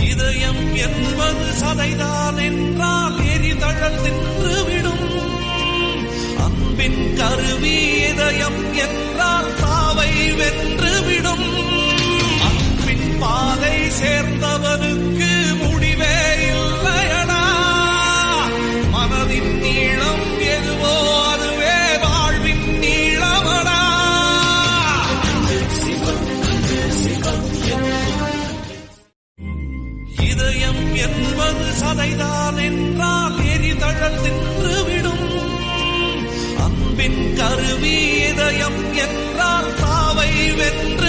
இதயம் என்பது சதைதான் என்றால் எரிதழல் தின்றுவிடும். அன்பின் கருவி இதயம் என்றால் சாவை வென்றுவிடும். அன்பின் பாதை சேர்ந்தவனுக்கு முடிவே இல்லையடா. மனதின் நீளம் எதுவோ அதுவே வாழ்வின் நீளமடா. இதயம் என்பது சதைதான் என்றால் எரிதழல் தின்றுவிடும். அன்பின் கருவி இதயம் என்றால் சாவை வென்று